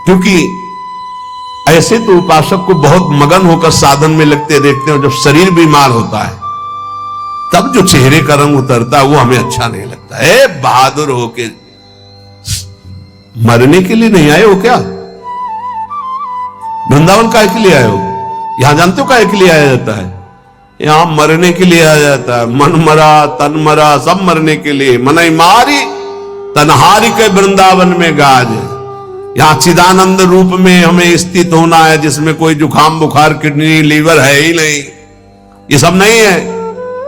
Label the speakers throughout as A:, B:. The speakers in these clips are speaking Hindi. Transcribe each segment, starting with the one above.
A: क्योंकि ऐसे तो उपासक को बहुत मगन होकर साधन में लगते देखते हो, जब शरीर बीमार होता है तब जो चेहरे का रंग उतरता है वो हमें अच्छा नहीं लगता है। बहादुर होके मरने के लिए नहीं आए हो क्या? वृंदावन काहे के लिए आए हो? यहां जानते हो काहे के लिए आया जाता है? यहां मरने के लिए आया जाता है। मन मरा तन मरा सब मरने के लिए। मनई मारी तनहारी के वृंदावन में गाज। यहां चिदानंद रूप में हमें स्थित होना है, जिसमें कोई जुकाम बुखार किडनी लीवर है ही नहीं। ये सब नहीं है।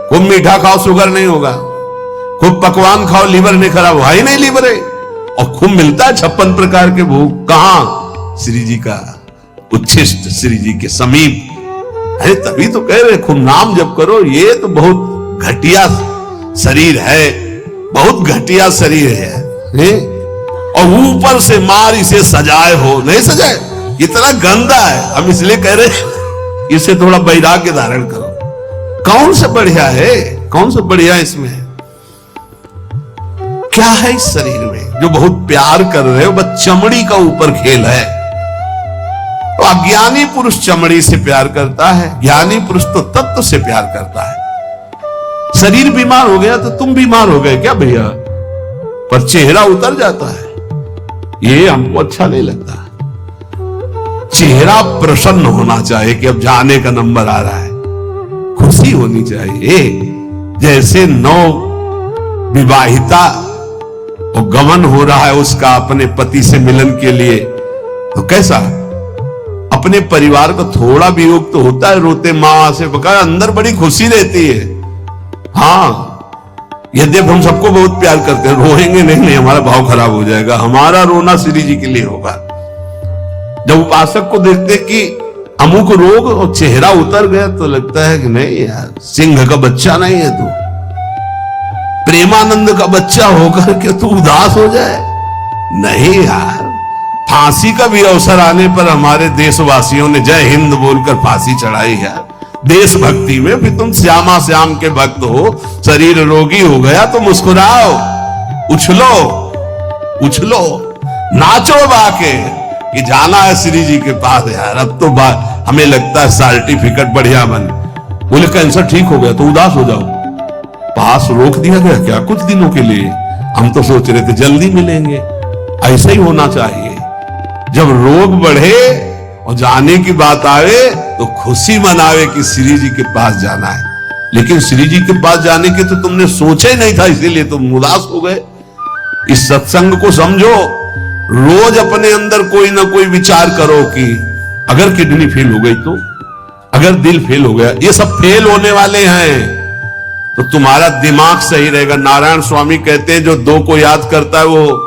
A: खूब मीठा खाओ शुगर नहीं होगा, खूब पकवान खाओ लीवर नहीं खराब हुआ ही नहीं लीवर है। और खूब मिलता है 56 प्रकार के भोग। कहां? श्री जी का उच्छिष्ट, श्री जी के समीप। अरे तभी तो कह रहे खूब नाम जप करो। ये तो बहुत घटिया शरीर है, बहुत घटिया शरीर है। और ऊपर से मार इसे सजाए हो, नहीं सजाए, इतना गंदा है। हम इसलिए कह रहे इसे थोड़ा वैराग्य धारण करो। कौन सा बढ़िया है? कौन सा बढ़िया इसमें है? क्या है इस शरीर में जो बहुत प्यार कर रहे हो? बस चमड़ी का ऊपर खेल है। तो अज्ञानी पुरुष चमड़ी से प्यार करता है, ज्ञानी पुरुष तो तत्व से प्यार करता है। शरीर बीमार हो गया तो तुम बीमार हो गए क्या भैया? पर चेहरा उतर जाता है, ये हमको अच्छा नहीं लगता। चेहरा प्रसन्न होना चाहिए कि अब जाने का नंबर आ रहा है, खुशी होनी चाहिए। जैसे नौ विवाहिता और गमन हो रहा है उसका अपने पति से मिलन के लिए, तो कैसा अपने परिवार का थोड़ा वियोग तो होता है, रोते मां से बका, अंदर बड़ी खुशी रहती है। हाँ, यद्यप हम सबको बहुत प्यार करते हैं, रोएंगे नहीं, हमारा भाव खराब हो जाएगा। हमारा रोना श्री जी के लिए होगा। जब उपासक को देखते कि अमुक रोग और चेहरा उतर गया तो लगता है कि नहीं यार, सिंह का बच्चा नहीं है तू, प्रेमानंद का बच्चा होकर के तू उदास हो जाए। नहीं यार, फांसी का भी अवसर आने पर हमारे देशवासियों ने जय हिंद बोलकर फांसी चढ़ाई है देशभक्ति में। फिर तुम श्यामा श्याम के भक्त हो, शरीर रोगी हो गया तो मुस्कुराओ, उछलो उछलो, नाचो बाके कि जाना है श्री जी के पास यार। अब तो हमें लगता है सर्टिफिकेट बढ़िया बन, बोले कैंसर ठीक हो गया तो उदास हो जाओ, पास रोक दिया गया क्या कुछ दिनों के लिए? हम तो सोच रहे थे जल्दी मिलेंगे। ऐसा ही होना चाहिए। जब रोग बढ़े और जाने की बात आवे तो खुशी मनावे कि श्री जी के पास जाना है। लेकिन श्री जी के पास जाने के तो तुमने सोचा ही नहीं था, इसीलिए तुम उदास हो गए। इस सत्संग को समझो। रोज अपने अंदर कोई ना कोई विचार करो कि अगर किडनी फेल हो गई तो, अगर दिल फेल हो गया, ये सब फेल होने वाले हैं तो तुम्हारा दिमाग सही रहेगा। नारायण स्वामी कहते हैं जो दो को याद करता है वो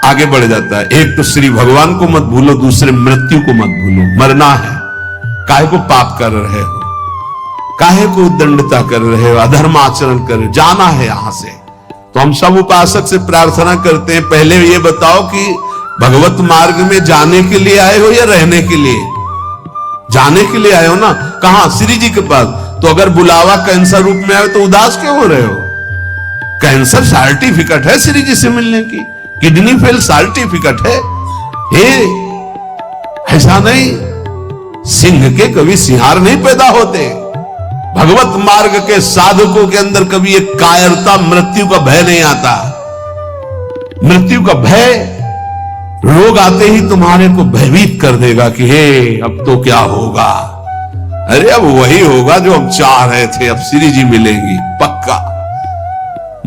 A: आगे बढ़ जाता है। एक तो श्री भगवान को मत भूलो, दूसरे मृत्यु को मत भूलो। मरना है, काहे को पाप कर रहे हो, काहे को दंडता कर रहे हो, अधर्म आचरण कर रहे हो, जाना है यहां से। तो हम सब उपासक से प्रार्थना करते हैं, पहले ये बताओ कि भगवत मार्ग में जाने के लिए आए हो या रहने के लिए? जाने के लिए आए हो ना। कहां? श्री जी के पास। तो अगर बुलावा कैंसर रूप में आए तो उदास क्यों हो रहे हो? कैंसर सर्टिफिकेट है श्री जी से मिलने की, किडनी फेल सर्टिफिकेट है। ऐसा नहीं, सिंह के कभी सिंहार नहीं पैदा होते। भगवत मार्ग के साधकों के अंदर कभी एक कायरता, मृत्यु का भय नहीं आता। मृत्यु का भय रोग आते ही तुम्हारे को भयभीत कर देगा कि हे अब तो क्या होगा। अरे अब वही होगा जो हम चाह रहे थे, अब श्री जी मिलेंगी पक्का।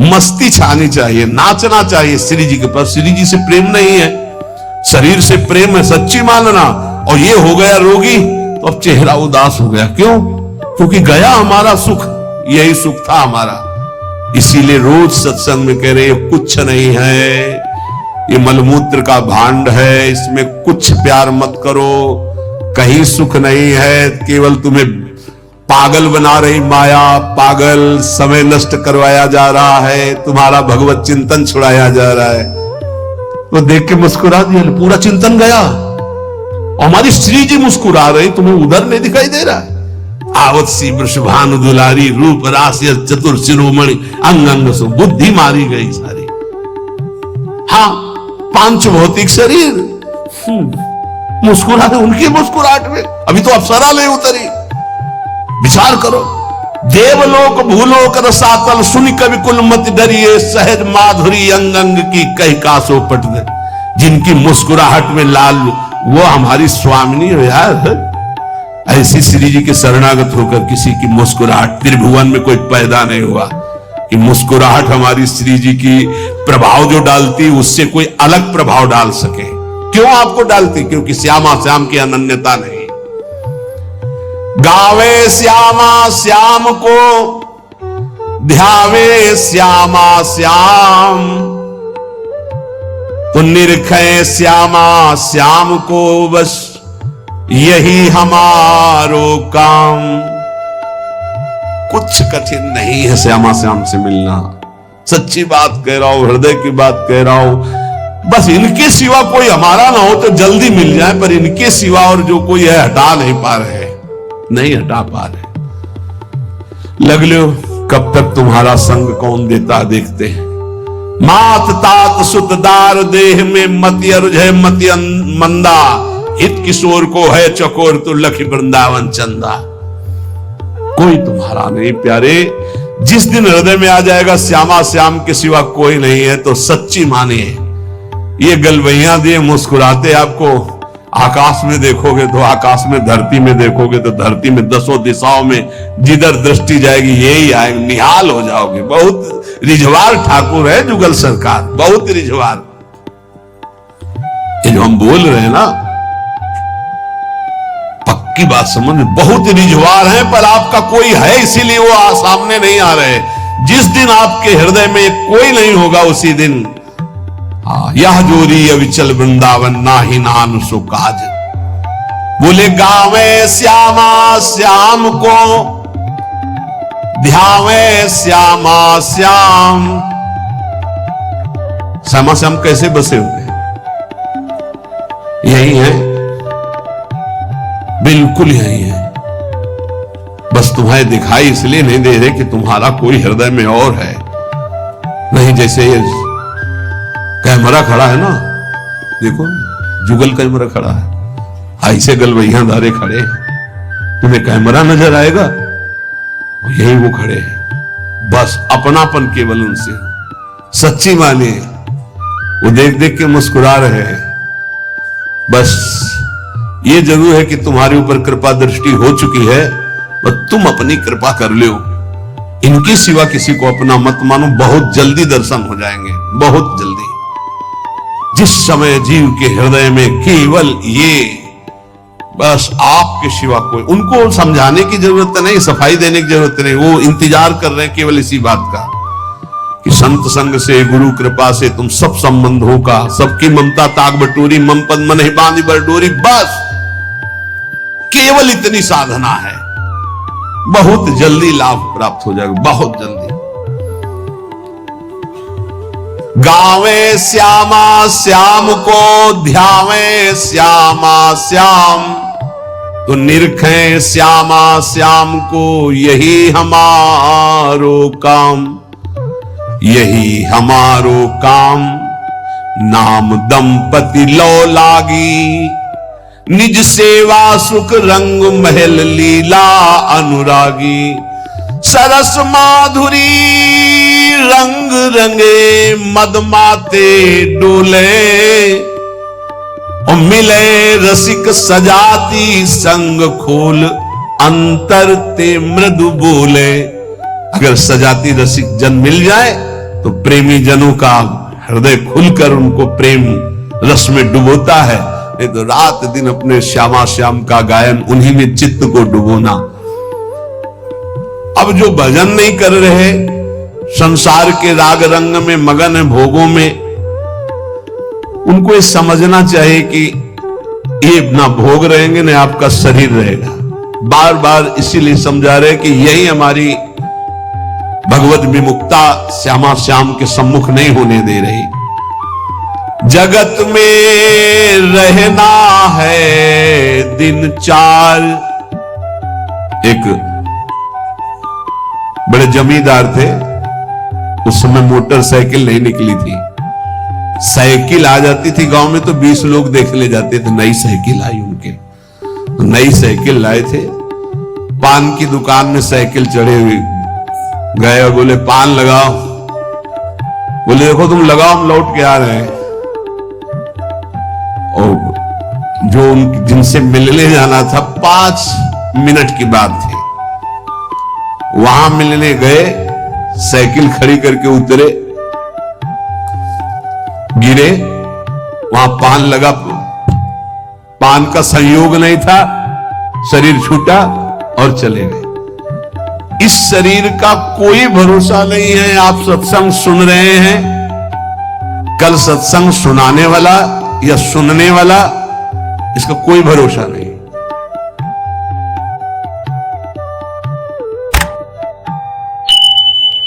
A: मस्ती छानी चाहिए, नाचना चाहिए श्री जी के पास। श्री जी से प्रेम नहीं है, शरीर से प्रेम है, सच्ची मानना। और ये हो गया रोगी तो अब चेहरा उदास हो गया। क्यों? क्योंकि गया हमारा सुख, यही सुख था हमारा। इसीलिए रोज सत्संग में कह रहे कुछ नहीं है, ये मलमूत्र का भांड है, इसमें कुछ प्यार मत करो, कहीं सुख नहीं है, केवल तुम्हें पागल बना रही माया। पागल, समय नष्ट करवाया जा रहा है, तुम्हारा भगवत चिंतन छुड़ाया जा रहा है। वो देख के मुस्कुरा दिया, पूरा चिंतन गया। हमारी श्री जी मुस्कुरा रही, तुम्हें उधर नहीं दिखाई दे रहा? आवत सी वृषभानु दुलारी, रूप राशि चतुर शिरोमणि, अंग अंग सो बुद्धि मारी गई सारी। हाँ, पांच भौतिक शरीर, मुस्कुरा रहे, उनकी मुस्कुराहट में अभी तो अप्सरा ले उतरी। विचार करो, देवलोक भूलोक रसातल सुन कवि कुल मत डरिए, सहज माधुरी अंग अंग की कही कासो पट दे। जिनकी मुस्कुराहट में लाल, वो हमारी स्वामिनी हो यार। ऐसी श्री जी के शरणागत होकर किसी की मुस्कुराहट, त्रिभुवन में कोई पैदा नहीं हुआ कि मुस्कुराहट हमारी श्री जी की प्रभाव जो डालती उससे कोई अलग प्रभाव डाल सके। क्यों आपको डालती? क्योंकि श्यामा श्याम की अनन्यता नहीं। गावे श्यामा श्याम को, ध्यावे श्यामा श्याम, तो निरखे श्यामा श्याम को, बस यही हमारो काम। कुछ कठिन नहीं है श्यामा श्याम से मिलना। सच्ची बात कह रहा हूं, हृदय की बात कह रहा हूं। बस इनके सिवा कोई हमारा ना हो तो जल्दी मिल जाए, पर इनके सिवा और जो कोई है हटा नहीं पा रहे, नहीं हटा पा रहे। लग लो कब तक तुम्हारा संग कौन देता देखते हैं। मात तात सुतदार देह में मति अरुझे मति मंदा, हित किशोर को है चकोर तो लखी वृंदावन चंदा। कोई तुम्हारा नहीं प्यारे। जिस दिन हृदय में आ जाएगा श्यामा श्याम के सिवा कोई नहीं है, तो सच्ची मानिए ये गलवैया दिए मुस्कुराते आपको आकाश में देखोगे तो आकाश में, धरती में देखोगे तो धरती में, दसों दिशाओं में जिधर दृष्टि जाएगी यही आएंगे, निहाल हो जाओगे। बहुत रिझवार ठाकुर है जुगल सरकार, बहुत रिझवार। ये जो हम बोल रहे हैं ना, पक्की बात समझ, बहुत रिझवार है, पर आपका कोई है इसीलिए वो सामने नहीं आ रहे। जिस दिन आपके हृदय में कोई नहीं होगा उसी दिन यह जोरी अविचल वृंदावन नाही नान सो काज। बोले गावे श्यामा श्याम को, ध्यावे श्यामा श्याम। श्यामा श्याम कैसे बसे हुए? यही है, बिल्कुल यही है। बस तुम्हें दिखाई इसलिए नहीं दे रहे कि तुम्हारा कोई हृदय में और है। नहीं, जैसे ये कैमरा खड़ा है ना, देखो जुगल कैमरा खड़ा है, ऐसे गलवैया धारे खड़े हैं, तुम्हें कैमरा नजर आएगा, यही वो खड़े हैं। बस अपनापन केवल उनसे। सच्ची मानिए, वो देख देख के मुस्कुरा रहे हैं। बस ये जरूर है कि तुम्हारे ऊपर कृपा दृष्टि हो चुकी है, बस तुम अपनी कृपा कर लो। इनके सिवा किसी को अपना मत मानो, बहुत जल्दी दर्शन हो जाएंगे, बहुत जल्दी। जिस समय जीव के हृदय में केवल ये, बस आपके सिवा कोई, उनको समझाने की जरूरत नहीं, सफाई देने की जरूरत नहीं, वो इंतजार कर रहे हैं केवल इसी बात का कि संत संग से, गुरु कृपा से तुम सब संबंधों का, सबकी ममता ताक बटोरी, मम पद मन ही बांधी बरडोरी। बस केवल इतनी साधना है, बहुत जल्दी लाभ प्राप्त हो जाएगा, बहुत जल्दी। गावे श्यामा श्याम को, ध्यावे श्यामा श्याम, तो निरखे श्यामा श्याम को, यही हमारो काम, यही हमारो काम। नाम दंपति लो लागी, निज सेवा सुख रंग महल लीला अनुरागी। सरस माधुरी रंग रंगे, मदमाते डोले, और मिले रसिक सजाती संग खोल, अंतर ते मृदु बोले। अगर सजाती रसिक जन मिल जाए तो प्रेमी जनों का हृदय खुलकर उनको प्रेम रस में डुबोता है। नहीं तो रात दिन अपने श्यामा श्याम का गायन, उन्हीं में चित्त को डुबोना। अब जो भजन नहीं कर रहे, संसार के राग रंग में मगन है, भोगों में, उनको ये समझना चाहिए कि ये ना भोग रहेंगे ना आपका शरीर रहेगा। बार बार इसीलिए समझा रहे कि यही हमारी भगवत विमुक्ता श्यामा श्याम के सम्मुख नहीं होने दे रही। जगत में रहना है दिन चार। एक बड़े जमींदार थे, उस समय मोटरसाइकिल नहीं निकली थी, साइकिल आ जाती थी गांव में तो 20 लोग देख ले जाते थे, नई साइकिल आई उनके। तो नई साइकिल लाए थे, पान की दुकान में साइकिल चढ़े हुए गए और बोले पान लगाओ। बोले देखो तुम लगाओ, हम लौट के आ रहे हैं। और जो जिनसे मिलने जाना था 5 मिनट की बात थी, वहां मिलने गए, साइकिल खड़ी करके उतरे, गिरे, वहां पान लगा, पान का संयोग नहीं था, शरीर छूटा और चले गए। इस शरीर का कोई भरोसा नहीं है। आप सत्संग सुन रहे हैं, कल सत्संग सुनाने वाला या सुनने वाला, इसका कोई भरोसा नहीं।